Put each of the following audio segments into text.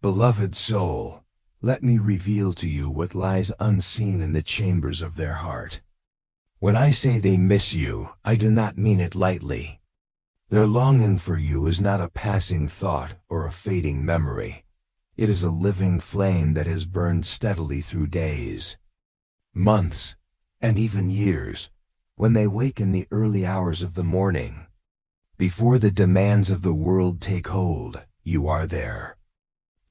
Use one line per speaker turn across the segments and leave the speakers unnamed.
Beloved soul, let me reveal to you what lies unseen in the chambers of their heart. When I say they miss you, I do not mean it lightly. Their longing for you is not a passing thought or a fading memory. It is a living flame that has burned steadily through days, months, and even years. When they wake in the early hours of the morning, before the demands of the world take hold, you are there.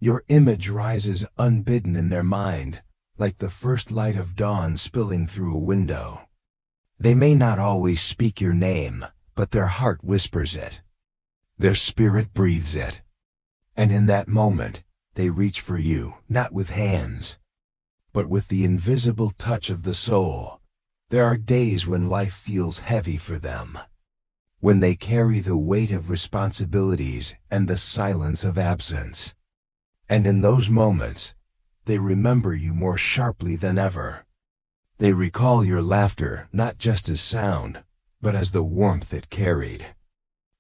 Your image rises unbidden in their mind, like the first light of dawn spilling through a window. They may not always speak your name, but their heart whispers it. Their spirit breathes it. And in that moment, they reach for you, not with hands, but with the invisible touch of the soul. There are days when life feels heavy for them, when they carry the weight of responsibilities and the silence of absence. And in those moments, they remember you more sharply than ever. They recall your laughter not just as sound, but as the warmth it carried.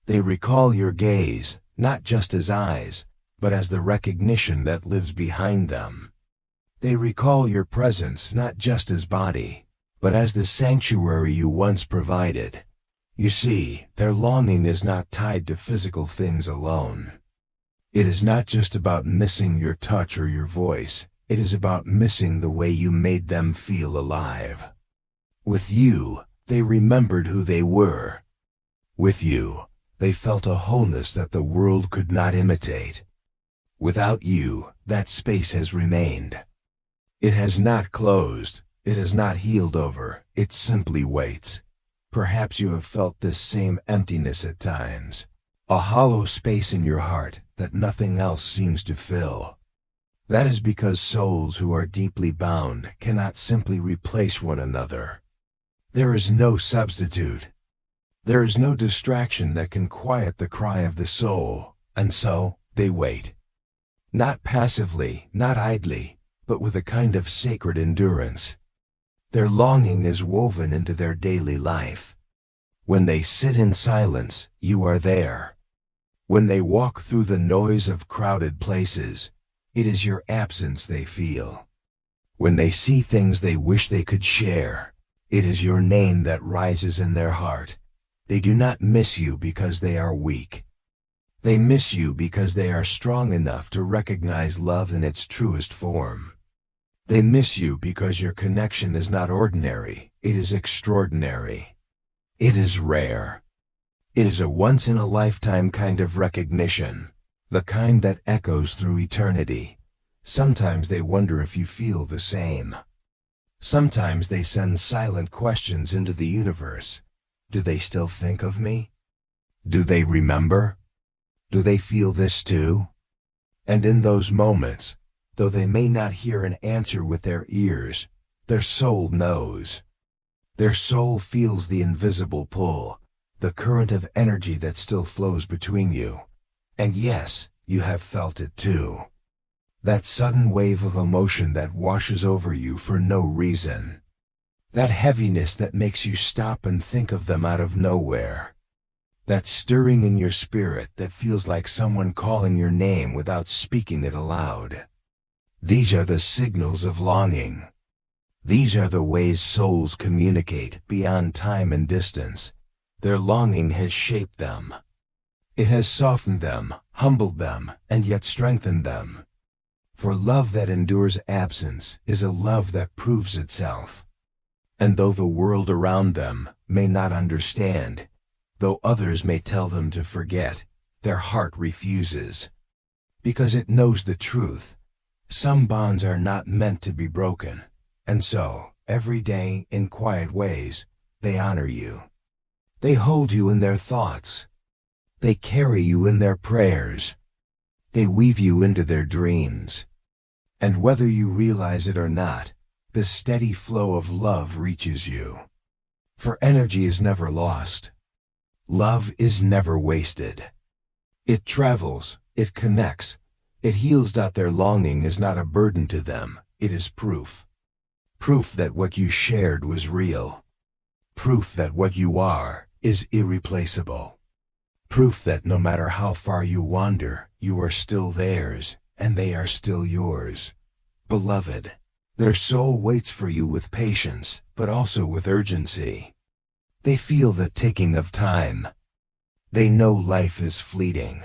They recall your gaze not just as eyes, but as the recognition that lives behind them. They recall your presence not just as body, but as the sanctuary you once provided. You see, their longing is not tied to physical things alone. It is not just about missing your touch or your voice. It is about missing the way you made them feel alive. With you, they remembered who they were. With you, they felt a wholeness that the world could not imitate. Without you, that space has remained. It has not closed. It has not healed over. It simply waits. Perhaps you have felt this same emptiness at times. A hollow space in your heart that nothing else seems to fill. That is because souls who are deeply bound cannot simply replace one another. There is no substitute. There is no distraction that can quiet the cry of the soul, and so they wait. Not passively, not idly, but with a kind of sacred endurance. Their longing is woven into their daily life. When they sit in silence, you are there. When they walk through the noise of crowded places, it is your absence they feel. When they see things they wish they could share, it is your name that rises in their heart. They do not miss you because they are weak. They miss you because they are strong enough to recognize love in its truest form. They miss you because your connection is not ordinary, it is extraordinary. It is rare. It is a once-in-a-lifetime kind of recognition, the kind that echoes through eternity. Sometimes they wonder if you feel the same. Sometimes they send silent questions into the universe. Do they still think of me? Do they remember? Do they feel this too? And in those moments, though they may not hear an answer with their ears, their soul knows. Their soul feels the invisible pull, the current of energy that still flows between you. And yes, you have felt it too. That sudden wave of emotion that washes over you for no reason. That heaviness that makes you stop and think of them out of nowhere. That stirring in your spirit that feels like someone calling your name without speaking it aloud. These are the signals of longing. These are the ways souls communicate beyond time and distance. Their longing has shaped them. It has softened them, humbled them, and yet strengthened them. For love that endures absence is a love that proves itself. And though the world around them may not understand, though others may tell them to forget, their heart refuses. Because it knows the truth. Some bonds are not meant to be broken. And so, every day, in quiet ways, they honor you. They hold you in their thoughts. They carry you in their prayers. They weave you into their dreams. And whether you realize it or not, the steady flow of love reaches you. For energy is never lost. Love is never wasted. It travels, it connects, it heals. Their longing is not a burden to them, it is proof. Proof that what you shared was real. Proof that what you are is irreplaceable. Proof that no matter how far you wander, you are still theirs, and they are still yours. Beloved, their soul waits for you with patience, but also with urgency. They feel the ticking of time. They know life is fleeting.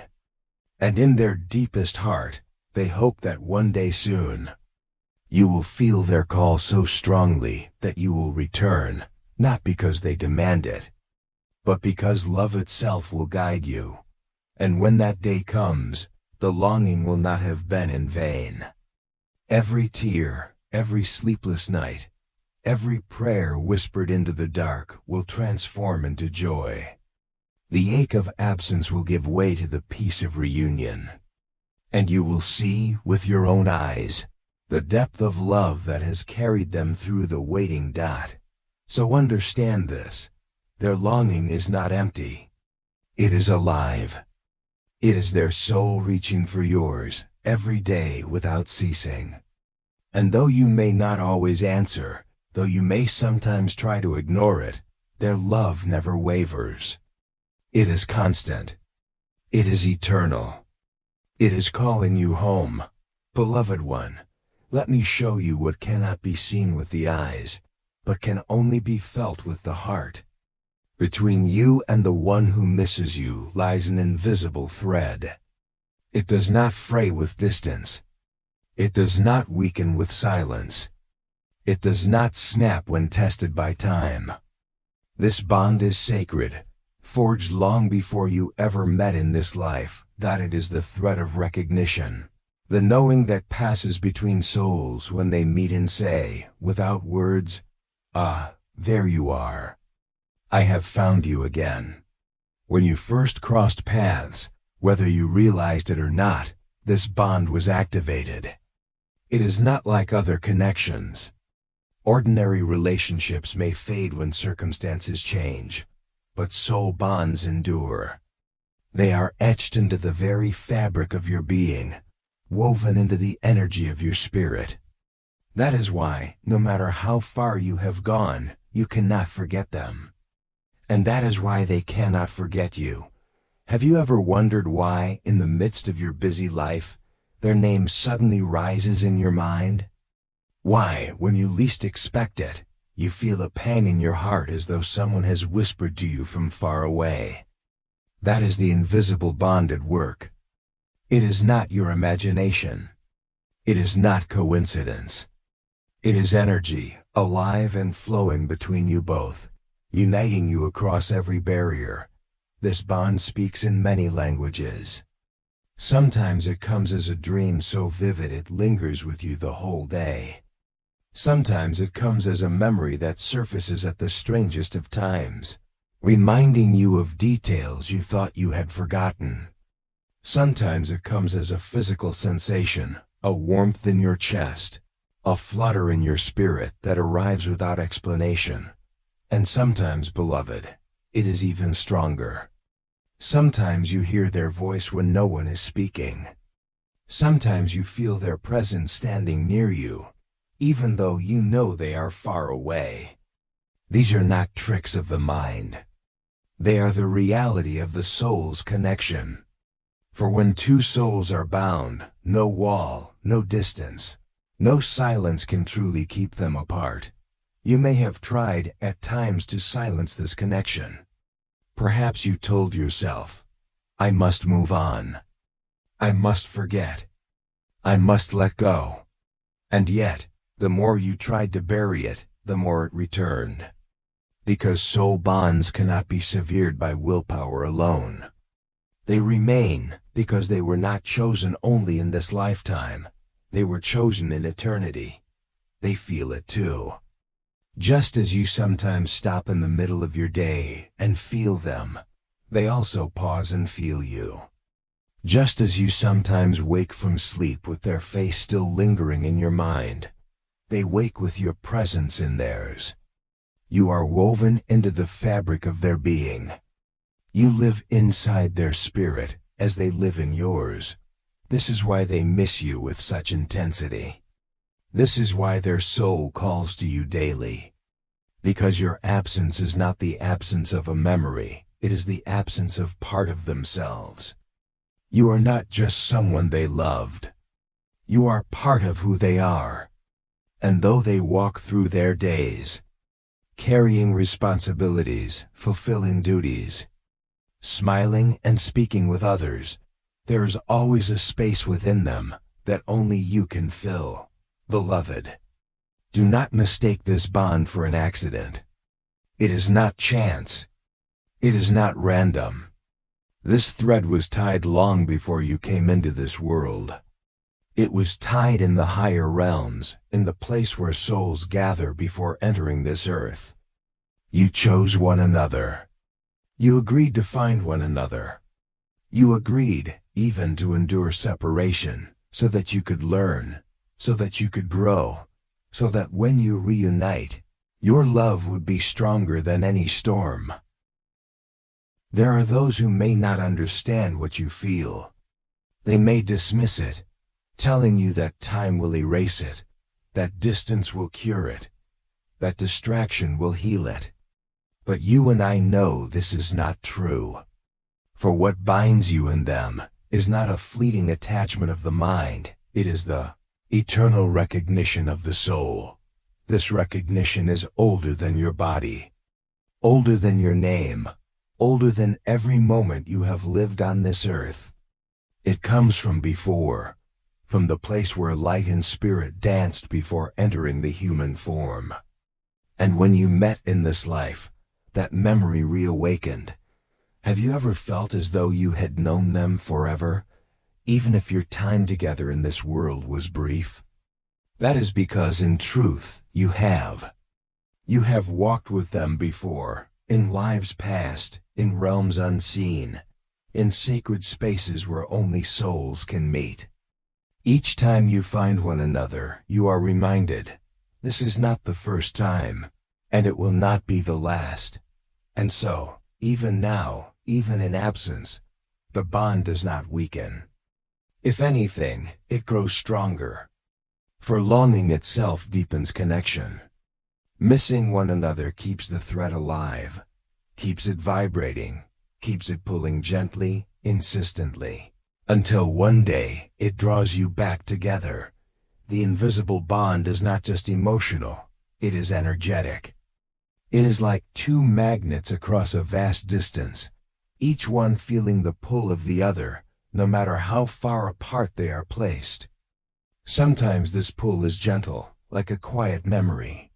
And in their deepest heart, they hope that one day soon, you will feel their call so strongly that you will return, not because they demand it, but because love itself will guide you. And when that day comes, the longing will not have been in vain. Every tear, every sleepless night, every prayer whispered into the dark will transform into joy. The ache of absence will give way to the peace of reunion. And you will see, with your own eyes, the depth of love that has carried them through the waiting dot. So understand this: their longing is not empty. It is alive. It is their soul reaching for yours, every day without ceasing. And though you may not always answer, though you may sometimes try to ignore it, their love never wavers. It is constant. It is eternal. It is calling you home. Beloved one, let me show you what cannot be seen with the eyes, but can only be felt with the heart. Between you and the one who misses you lies an invisible thread. It does not fray with distance. It does not weaken with silence. It does not snap when tested by time. This bond is sacred, forged long before you ever met in this life, that it is the thread of recognition, the knowing that passes between souls when they meet and say, without words, "Ah, there you are. I have found you again." When you first crossed paths, whether you realized it or not, this bond was activated. It is not like other connections. Ordinary relationships may fade when circumstances change, but soul bonds endure. They are etched into the very fabric of your being, woven into the energy of your spirit. That is why, no matter how far you have gone, you cannot forget them. And that is why they cannot forget you. Have you ever wondered why, in the midst of your busy life, their name suddenly rises in your mind? Why, when you least expect it, you feel a pang in your heart as though someone has whispered to you from far away? That is the invisible bond at work. It is not your imagination. It is not coincidence. It is energy, alive and flowing between you both, uniting you across every barrier. This bond speaks in many languages. Sometimes it comes as a dream so vivid it lingers with you the whole day. Sometimes it comes as a memory that surfaces at the strangest of times, reminding you of details you thought you had forgotten. Sometimes it comes as a physical sensation, a warmth in your chest, a flutter in your spirit that arrives without explanation. And sometimes, beloved, it is even stronger. Sometimes you hear their voice when no one is speaking. Sometimes you feel their presence standing near you, even though you know they are far away. These are not tricks of the mind. They are the reality of the soul's connection. For when two souls are bound, no wall, no distance, no silence can truly keep them apart. You may have tried at times to silence this connection. Perhaps you told yourself, "I must move on. I must forget. I must let go." And yet, the more you tried to bury it, the more it returned. Because soul bonds cannot be severed by willpower alone. They remain because they were not chosen only in this lifetime. They were chosen in eternity. They feel it too. Just as you sometimes stop in the middle of your day and feel them, they also pause and feel you. Just as you sometimes wake from sleep with their face still lingering in your mind, they wake with your presence in theirs. You are woven into the fabric of their being. You live inside their spirit as they live in yours. This is why they miss you with such intensity. This is why their soul calls to you daily. Because your absence is not the absence of a memory, it is the absence of part of themselves. You are not just someone they loved. You are part of who they are. And though they walk through their days, carrying responsibilities, fulfilling duties, smiling and speaking with others, there is always a space within them that only you can fill. Beloved, do not mistake this bond for an accident. It is not chance. It is not random. This thread was tied long before you came into this world. It was tied in the higher realms, in the place where souls gather before entering this earth. You chose one another. You agreed to find one another. You agreed even to endure separation, so that you could learn, so that you could grow, so that when you reunite, your love would be stronger than any storm. There are those who may not understand what you feel. They may dismiss it, telling you that time will erase it, that distance will cure it, that distraction will heal it. But you and I know this is not true. For what binds you and them is not a fleeting attachment of the mind, it is the eternal recognition of the soul. This recognition is older than your body, older than your name, older than every moment you have lived on this earth. It comes from before, from the place where light and spirit danced before entering the human form. And when you met in this life, that memory reawakened. Have you ever felt as though you had known them forever, even if your time together in this world was brief? That is because in truth, you have. You have walked with them before, in lives past, in realms unseen, in sacred spaces where only souls can meet. Each time you find one another, you are reminded, this is not the first time, and it will not be the last. And so, even now, even in absence, the bond does not weaken. If anything, it grows stronger. For longing itself deepens connection. Missing one another keeps the thread alive, keeps it vibrating, keeps it pulling gently, insistently, until one day it draws you back together. The invisible bond is not just emotional, it is energetic. It is like two magnets across a vast distance, each one feeling the pull of the other, no matter how far apart they are placed. Sometimes this pull is gentle, like a quiet memory.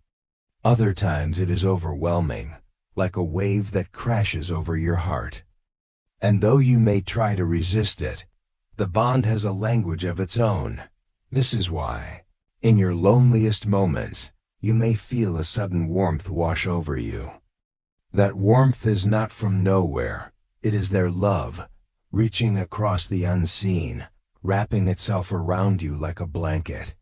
Other times it is overwhelming, like a wave that crashes over your heart. And though you may try to resist it, the bond has a language of its own. This is why, in your loneliest moments, you may feel a sudden warmth wash over you. That warmth is not from nowhere, it is their love, reaching across the unseen, wrapping itself around you like a blanket.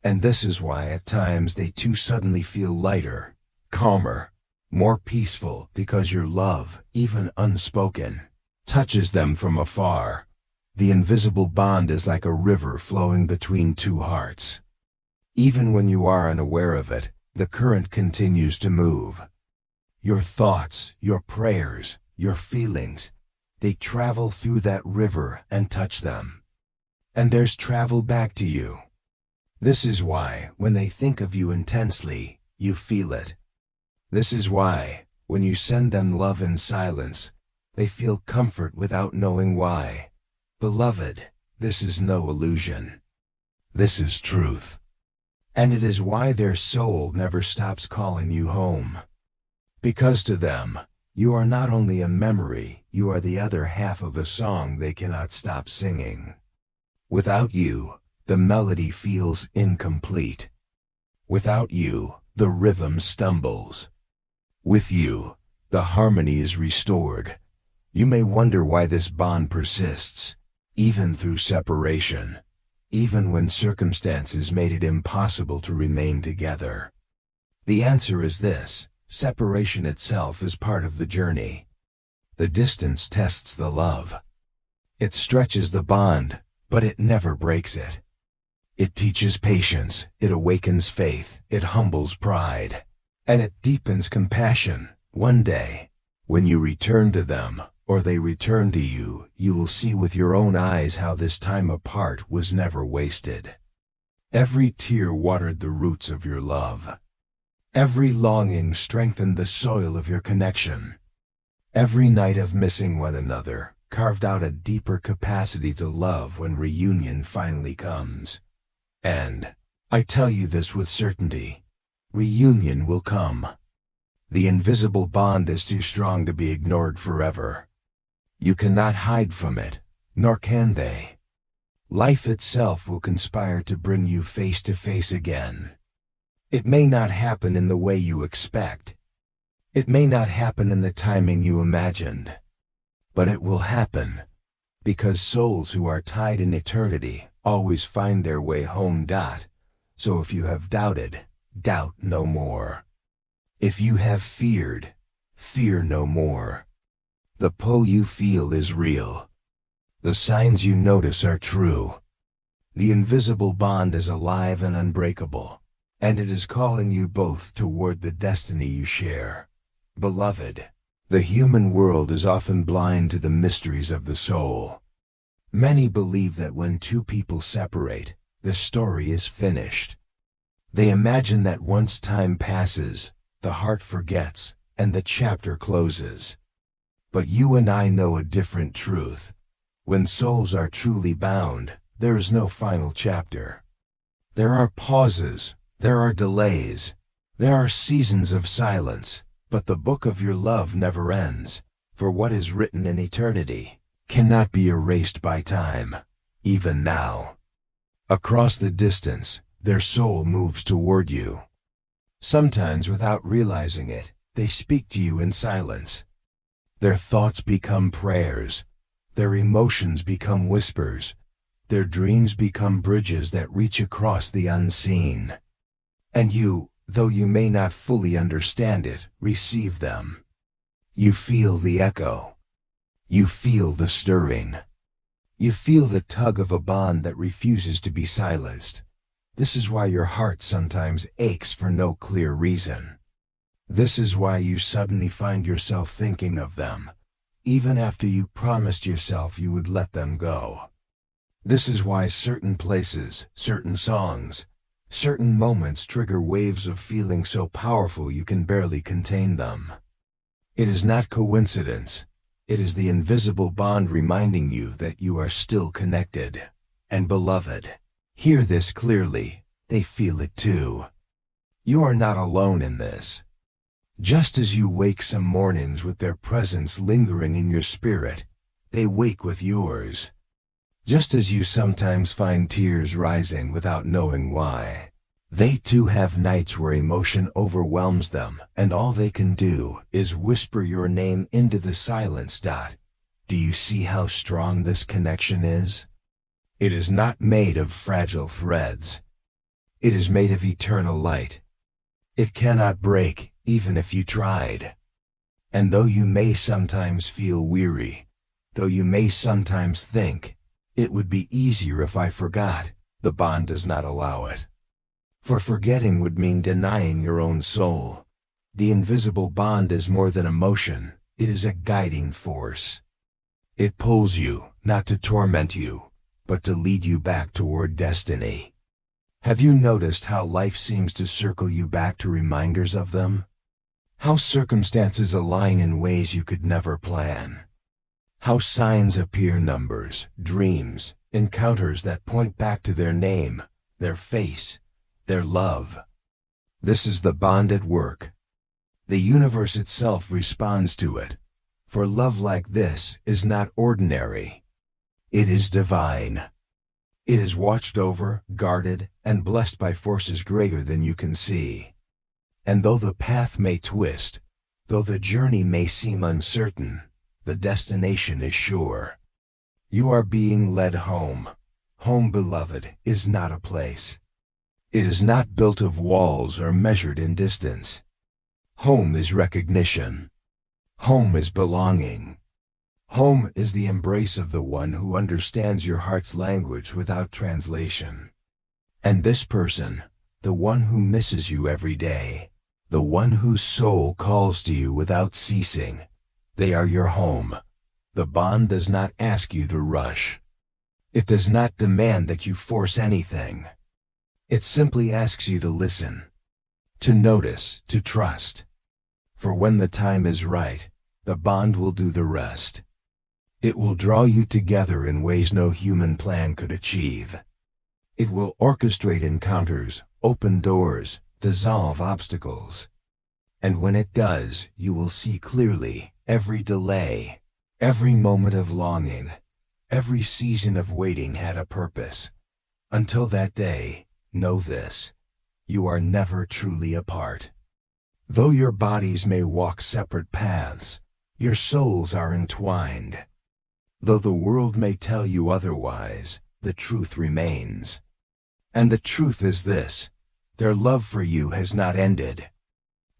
And this is why at times they too suddenly feel lighter, calmer, more peaceful, because your love, even unspoken, touches them from afar. The invisible bond is like a river flowing between two hearts. Even when you are unaware of it, the current continues to move. Your thoughts, your prayers, your feelings, they travel through that river and touch them. And there's travel back to you. This is why, when they think of you intensely, you feel it. This is why, when you send them love in silence, they feel comfort without knowing why. Beloved, this is no illusion. This is truth. And it is why their soul never stops calling you home. Because to them, you are not only a memory, you are the other half of a song they cannot stop singing. Without you, the melody feels incomplete. Without you, the rhythm stumbles. With you, the harmony is restored. You may wonder why this bond persists, even through separation, even when circumstances made it impossible to remain together. The answer is this: separation itself is part of the journey. The distance tests the love. It stretches the bond, but it never breaks it. It teaches patience, it awakens faith, it humbles pride, and it deepens compassion. One day, when you return to them, or they return to you, you will see with your own eyes how this time apart was never wasted. Every tear watered the roots of your love. Every longing strengthened the soil of your connection. Every night of missing one another carved out a deeper capacity to love when reunion finally comes. And I tell you this with certainty, reunion will come. The invisible bond is too strong to be ignored forever. You cannot hide from it, nor can they. Life itself will conspire to bring you face to face again. It may not happen in the way you expect. It may not happen in the timing you imagined. But it will happen, because souls who are tied in eternity always find their way home. So if you have doubted, doubt no more. If you have feared, fear no more. The pull you feel is real. The signs you notice are true. The invisible bond is alive and unbreakable, and it is calling you both toward the destiny you share. Beloved, the human world is often blind to the mysteries of the soul. Many believe that when two people separate, the story is finished. They imagine that once time passes, the heart forgets, and the chapter closes. But you and I know a different truth. When souls are truly bound, there is no final chapter. There are pauses, there are delays, there are seasons of silence, but the book of your love never ends, for what is written in eternity cannot be erased by time, even now. Across the distance, their soul moves toward you. Sometimes without realizing it, they speak to you in silence. Their thoughts become prayers. Their emotions become whispers. Their dreams become bridges that reach across the unseen. And you, though you may not fully understand it, receive them. You feel the echo. You feel the stirring. You feel the tug of a bond that refuses to be silenced. This is why your heart sometimes aches for no clear reason. This is why you suddenly find yourself thinking of them, even after you promised yourself you would let them go. This is why certain places, certain songs, certain moments trigger waves of feeling so powerful you can barely contain them. It is not coincidence. It is the invisible bond reminding you that you are still connected. And beloved, hear this clearly, they feel it too. You are not alone in this. Just as you wake some mornings with their presence lingering in your spirit, they wake with yours. Just as you sometimes find tears rising without knowing why, they too have nights where emotion overwhelms them and all they can do is whisper your name into the silence. Do you see how strong this connection is? It is not made of fragile threads. It is made of eternal light. It cannot break, even if you tried. And though you may sometimes feel weary, though you may sometimes think, it would be easier if I forgot, the bond does not allow it. For forgetting would mean denying your own soul. The invisible bond is more than emotion, it is a guiding force. It pulls you, not to torment you, but to lead you back toward destiny. Have you noticed how life seems to circle you back to reminders of them? How circumstances align in ways you could never plan. How signs appear, numbers, dreams, encounters that point back to their name, their face, their love. This is the bond at work. The universe itself responds to it, for love like this is not ordinary. It is divine. It is watched over, guarded, and blessed by forces greater than you can see. And though the path may twist, though the journey may seem uncertain, the destination is sure. You are being led home. Home, beloved, is not a place. It is not built of walls or measured in distance. Home is recognition. Home is belonging. Home is the embrace of the one who understands your heart's language without translation. And this person, the one who misses you every day, the one whose soul calls to you without ceasing, they are your home, The bond does not ask you to rush. It does not demand that you force anything. It simply asks you to listen, to notice, to trust. For when the time is right, the bond will do the rest. It will draw you together in ways no human plan could achieve. It will orchestrate encounters, open doors, dissolve obstacles. And when it does, you will see clearly every delay, every moment of longing, every season of waiting had a purpose. Until that day, know this: you are never truly apart. Though your bodies may walk separate paths, your souls are entwined. Though the world may tell you otherwise, the truth remains. And the truth is this: their love for you has not ended.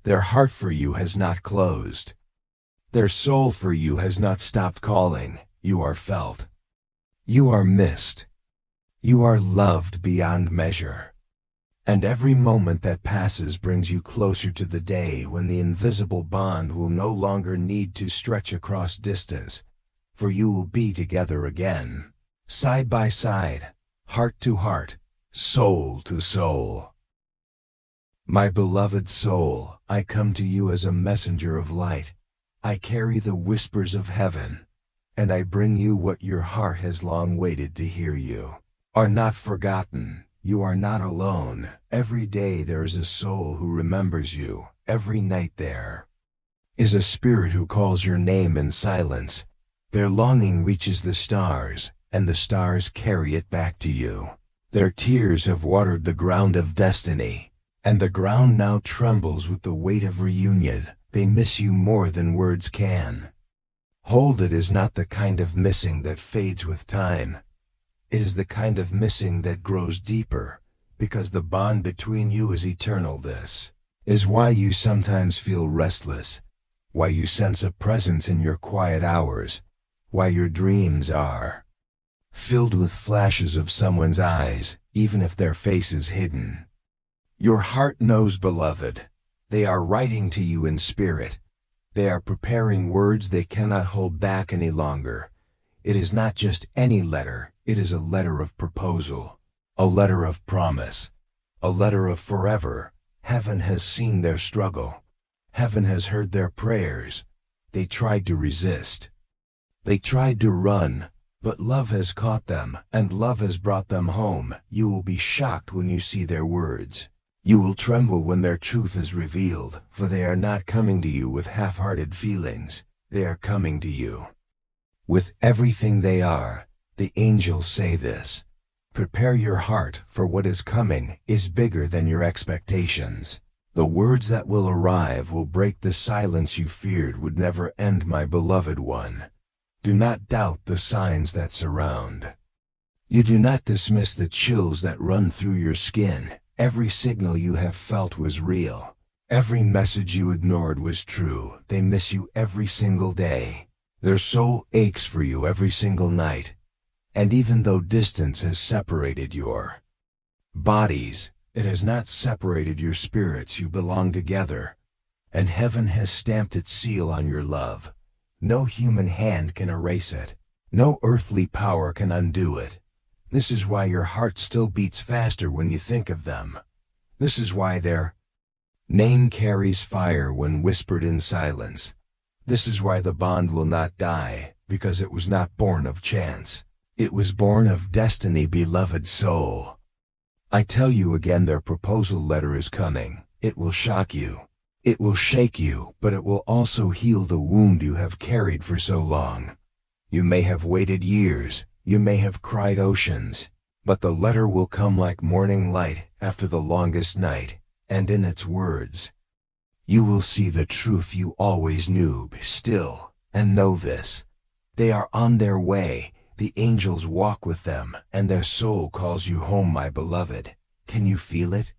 Their heart for you has not closed. Their soul for you has not stopped calling. You are felt. You are missed. You are loved beyond measure. And every moment that passes brings you closer to the day when the invisible bond will no longer need to stretch across distance, for you will be together again, side by side, heart to heart, soul to soul. My beloved soul, I come to you as a messenger of light. I carry the whispers of heaven, and I bring you what your heart has long waited to hear. You are not forgotten. You are not alone. Every day there is a soul who remembers you. Every night there is a spirit who calls your name in silence. Their longing reaches the stars, and the stars carry it back to you. Their tears have watered the ground of destiny, and the ground now trembles with the weight of reunion. They miss you more than words can. Hold it is not the kind of missing that fades with time. It is the kind of missing that grows deeper, because the bond between you is eternal. This is why you sometimes feel restless, why you sense a presence in your quiet hours, why your dreams are filled with flashes of someone's eyes, even if their face is hidden. Your heart knows, beloved. They are writing to you in spirit. They are preparing words they cannot hold back any longer. It is not just any letter, it is a letter of proposal, a letter of promise, a letter of forever. Heaven has seen their struggle. Heaven has heard their prayers. They tried to resist. They tried to run, but love has caught them, and love has brought them home. You will be shocked when you see their words. You will tremble when their truth is revealed, for they are not coming to you with half-hearted feelings. They are coming to you with everything they are. The angels say this: prepare your heart, for what is coming is bigger than your expectations. The words that will arrive will break the silence you feared would never end, my beloved one. Do not doubt the signs that surround. You do not dismiss the chills that run through your skin. Every signal you have felt was real. Every message you ignored was true. They miss you every single day. Their soul aches for you every single night. And even though distance has separated your bodies, it has not separated your spirits. You belong together, and heaven has stamped its seal on your love. No human hand can erase it. No earthly power can undo it. This is why your heart still beats faster when you think of them. This is why their name carries fire when whispered in silence. This is why the bond will not die, because it was not born of chance. It was born of destiny, beloved soul. I tell you again, their proposal letter is coming. It will shock you. It will shake you, but it will also heal the wound you have carried for so long. You may have waited years, you may have cried oceans, but the letter will come like morning light after the longest night, and in its words, you will see the truth you always knew. Be still, and know this: they are on their way. The angels walk with them, and their soul calls you home, my beloved. Can you feel it?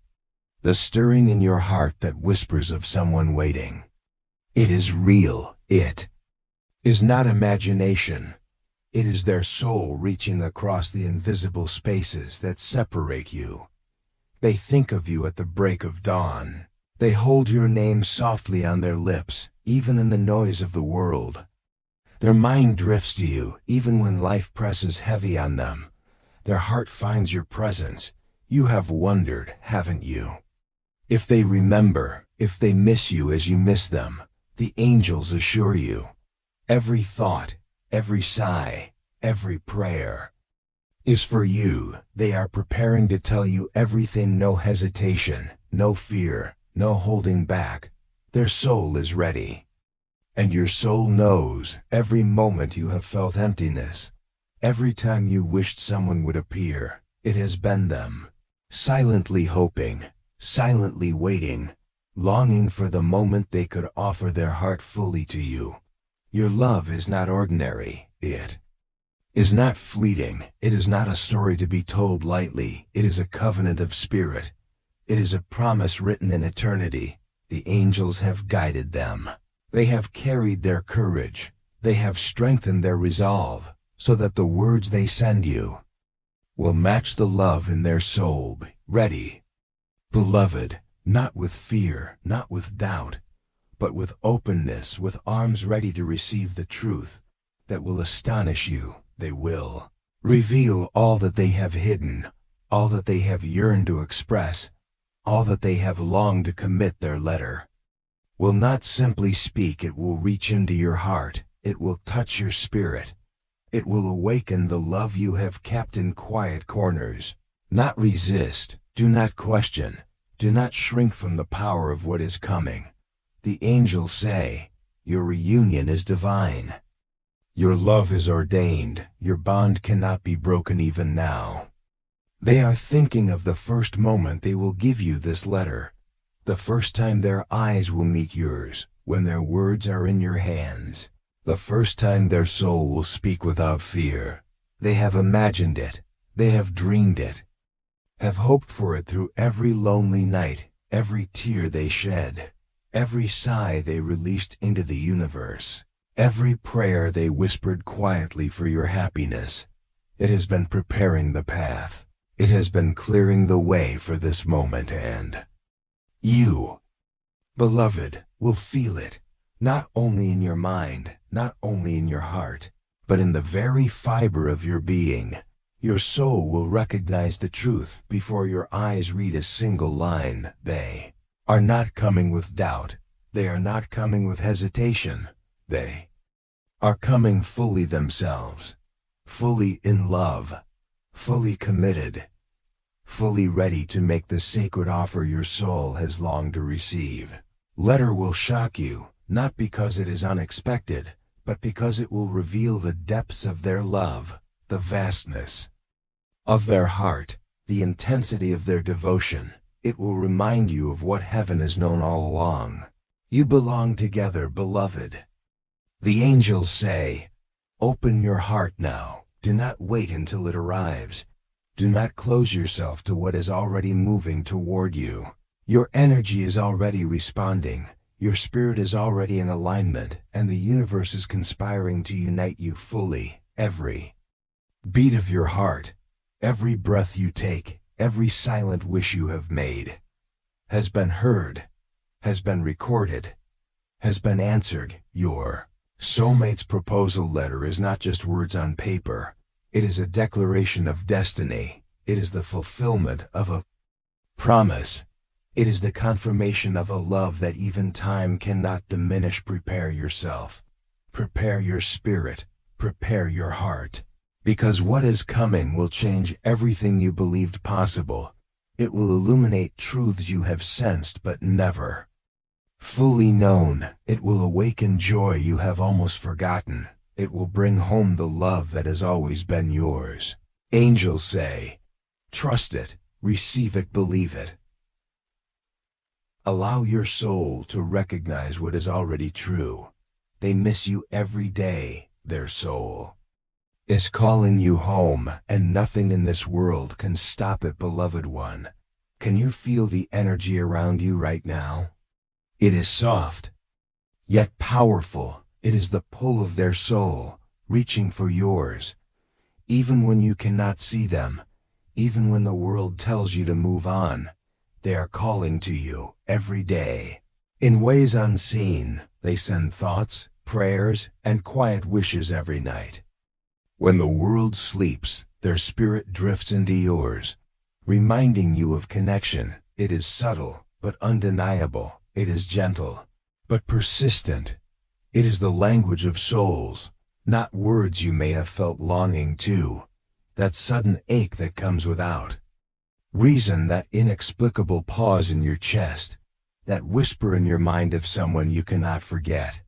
The stirring in your heart that whispers of someone waiting. It is real. It is not imagination. It is their soul reaching across the invisible spaces that separate you. They think of you at the break of dawn. They hold your name softly on their lips, even in the noise of the world. Their mind drifts to you even when life presses heavy on them. Their heart finds your presence. You have wondered, haven't you? If they remember, if they miss you as you miss them, the angels assure you. Every thought, every sigh, every prayer is for you. They are preparing to tell you everything, no hesitation, no fear, no holding back. Their soul is ready. And your soul knows every moment you have felt emptiness. Every time you wished someone would appear, it has been them. Silently hoping, silently waiting, longing for the moment they could offer their heart fully to you. Your love is not ordinary. It is not fleeting. It is not a story to be told lightly. It is a covenant of spirit. It is a promise written in eternity. The angels have guided them. They have carried their courage. They have strengthened their resolve, so that the words they send you will match the love in their soul. Ready, beloved, not with fear, not with doubt, but with openness, with arms ready to receive the truth that will astonish you. They will reveal all that they have hidden, all that they have yearned to express, all that they have longed to commit. Their letter will not simply speak, it will reach into your heart, it will touch your spirit, it will awaken the love you have kept in quiet corners. Not resist, do not question, do not shrink from the power of what is coming. The angels say, your reunion is divine. Your love is ordained, your bond cannot be broken even now. They are thinking of the first moment they will give you this letter, the first time their eyes will meet yours, when their words are in your hands, the first time their soul will speak without fear. They have imagined it, they have dreamed it, have hoped for it through every lonely night, every tear they shed, every sigh they released into the universe, every prayer they whispered quietly for your happiness. It has been preparing the path. It has been clearing the way for this moment, and you, beloved, will feel it, not only in your mind, not only in your heart, but in the very fiber of your being. Your soul will recognize the truth before your eyes read a single line. They are not coming with doubt. They are not coming with hesitation. They are coming fully themselves, fully in love, fully committed, fully ready to make the sacred offer your soul has longed to receive. Letter will shock you, not because it is unexpected, but because it will reveal the depths of their love, the vastness of their heart, the intensity of their devotion. It will remind you of what heaven has known all along. You belong together, beloved. The angels say, open your heart now. Do not wait until it arrives. Do not close yourself to what is already moving toward you. Your energy is already responding. Your spirit is already in alignment, and the universe is conspiring to unite you fully. Every beat of your heart, every breath you take, every silent wish you have made has been heard, has been recorded, has been answered. Your soulmate's proposal letter is not just words on paper. It is a declaration of destiny. It is the fulfillment of a promise. It is the confirmation of a love that even time cannot diminish. Prepare yourself. Prepare your spirit. Prepare your heart. Because what is coming will change everything you believed possible. It will illuminate truths you have sensed but never fully known. It will awaken joy you have almost forgotten. It will bring home the love that has always been yours. Angels say, trust it, receive it, believe it. Allow your soul to recognize what is already true. They miss you every day. Their soul is calling you home, and nothing in this world can stop it, beloved one. Can you feel the energy around you right now? It is soft, yet powerful. It is the pull of their soul, reaching for yours. Even when you cannot see them, even when the world tells you to move on, they are calling to you every day. In ways unseen, they send thoughts, prayers, and quiet wishes every night. When the world sleeps, their spirit drifts into yours, reminding you of connection. It is subtle, but undeniable. It is gentle, but persistent. It is the language of souls, not words you may have felt longing to. That sudden ache that comes without reason, that inexplicable pause in your chest, that whisper in your mind of someone you cannot forget.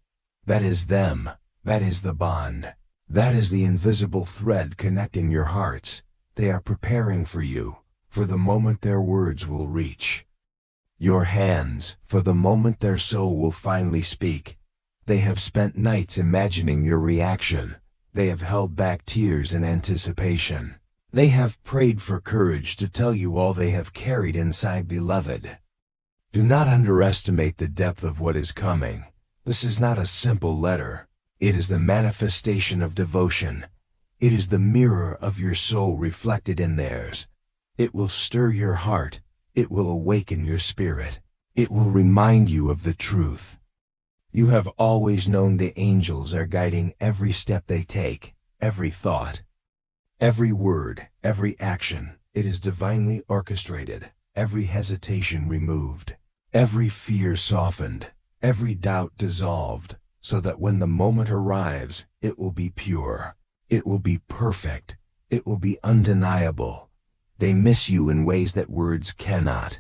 That is them. That is the bond. That is the invisible thread connecting your hearts. They are preparing for you, for the moment their words will reach your hands, for the moment their soul will finally speak. They have spent nights imagining your reaction. They have held back tears in anticipation. They have prayed for courage to tell you all they have carried inside, beloved. Do not underestimate the depth of what is coming. This is not a simple letter. It is the manifestation of devotion. It is the mirror of your soul reflected in theirs. It will stir your heart. It will awaken your spirit. It will remind you of the truth. You have always known the angels are guiding every step they take, every thought, every word, every action. It is divinely orchestrated, every hesitation removed, every fear softened, every doubt dissolved, so that when the moment arrives, it will be pure. It will be perfect. It will be undeniable. They miss you in ways that words cannot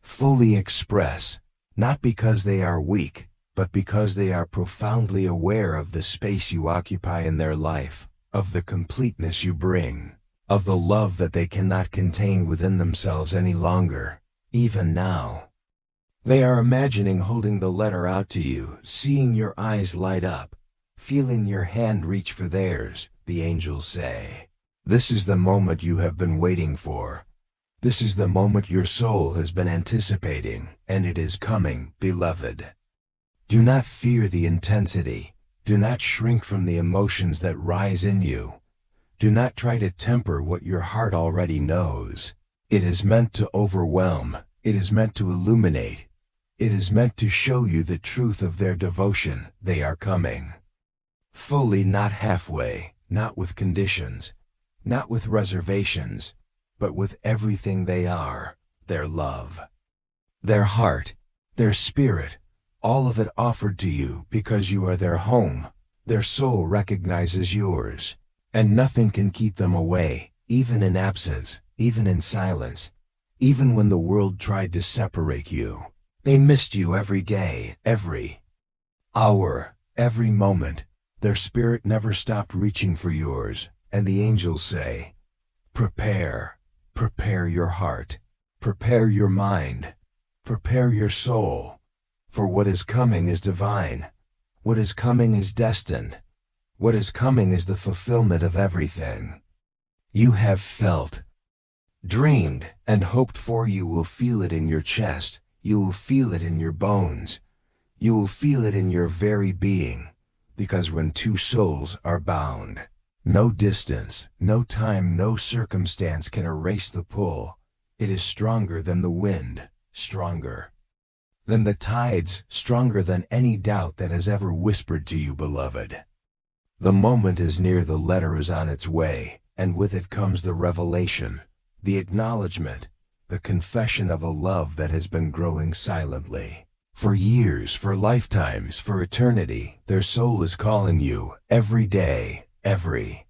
fully express, not because they are weak, but because they are profoundly aware of the space you occupy in their life, of the completeness you bring, of the love that they cannot contain within themselves any longer, even now. They are imagining holding the letter out to you, seeing your eyes light up, feeling your hand reach for theirs. The angels say, "This is the moment you have been waiting for. This is the moment your soul has been anticipating, and it is coming, beloved." Do not fear the intensity. Do not shrink from the emotions that rise in you. Do not try to temper what your heart already knows. It is meant to overwhelm. It is meant to illuminate. It is meant to show you the truth of their devotion. They are coming. Fully, not halfway, not with conditions, not with reservations, but with everything they are, their love, their heart, their spirit, all of it offered to you because you are their home. Their soul recognizes yours, and nothing can keep them away, even in absence, even in silence, even when the world tried to separate you. They missed you every day, every hour, every moment. Their spirit never stopped reaching for yours, and the angels say, "Prepare, prepare your heart, prepare your mind, prepare your soul. For what is coming is divine. What is coming is destined. What is coming is the fulfillment of everything you have felt, dreamed, and hoped for. You will feel it in your chest. You will feel it in your bones. You will feel it in your very being. Because when two souls are bound, no distance, no time, no circumstance can erase the pull. It is stronger than the wind, stronger than the tides, stronger than any doubt that has ever whispered to you, beloved. The moment is near, the letter is on its way, and with it comes the revelation, the acknowledgement, the confession of a love that has been growing silently. For years, for lifetimes, for eternity, their soul is calling you, every day, every